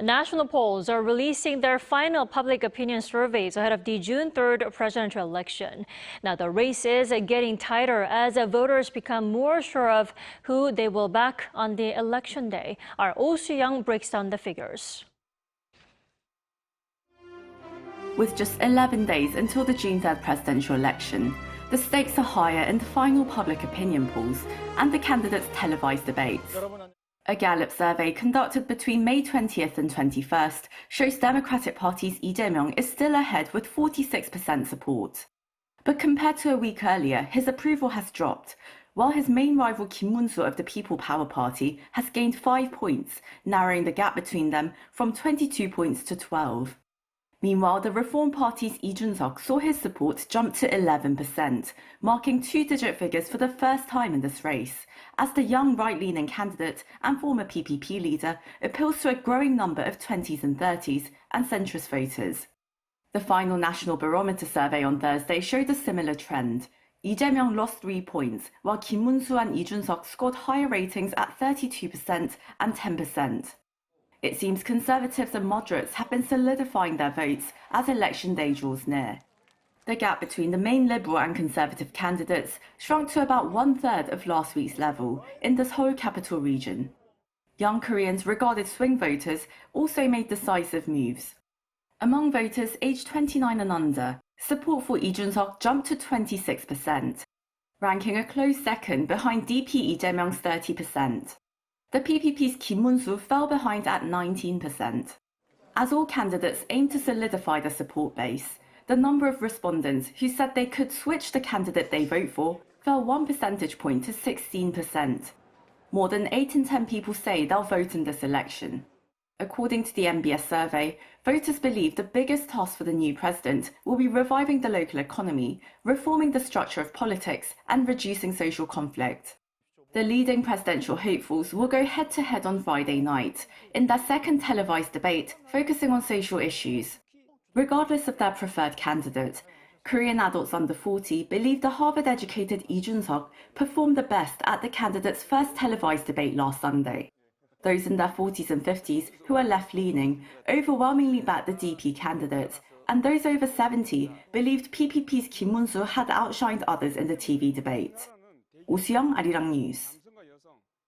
National polls are releasing their final public opinion surveys ahead of the June 3rd presidential election. Now, the race is getting tighter as voters become more sure of who they will back on the election day. Our Soo-young breaks down the figures. With just 11 days until the June 3rd presidential election, the stakes are higher in the final public opinion polls and the candidates' televised debates. A Gallup survey conducted between May 20th and 21st shows Democratic Party's Lee Jae-myung is still ahead with 46% support. But compared to a week earlier, his approval has dropped, while his main rival Kim Moo-soo of the People Power Party has gained 5 points, narrowing the gap between them from 22 points to 12. Meanwhile, the Reform Party's Jun-seok saw his support jump to 11%, marking two-digit figures for the first time in this race, as the young right-leaning candidate and former PPP leader appeals to a growing number of 20s and 30s and centrist voters. The final National Barometer survey on Thursday showed a similar trend. Lee Jae-myung lost 3 points, while Kim Moo-soo and Jun-seok scored higher ratings at 32% and 10%. It seems conservatives and moderates have been solidifying their votes as election day draws near. The gap between the main liberal and conservative candidates shrunk to about 1/3 of last week's level in this whole capital region. Young Koreans regarded swing voters also made decisive moves. Among voters aged 29 and under, support for Jun-seok jumped to 26%, ranking a close second behind DP Lee Jae-myung's 30%. The PPP's Kim Moo-soo fell behind at 19%. As all candidates aim to solidify their support base, the number of respondents who said they could switch the candidate they vote for fell 1 percentage point to 16%. More than 8 in 10 people say they'll vote in this election. According to the MBS survey, voters believe the biggest task for the new president will be reviving the local economy, reforming the structure of politics, and reducing social conflict. The leading presidential hopefuls will go head-to-head on Friday night in their second televised debate focusing on social issues. Regardless of their preferred candidate, Korean adults under 40 believe the Harvard-educated Jun-seok performed the best at the candidate's first televised debate last Sunday. Those in their 40s and 50s who are left-leaning overwhelmingly backed the DP candidate, and those over 70 believed PPP's Kim Moo-soo had outshined others in the TV debate. Soo-young, Arirang News.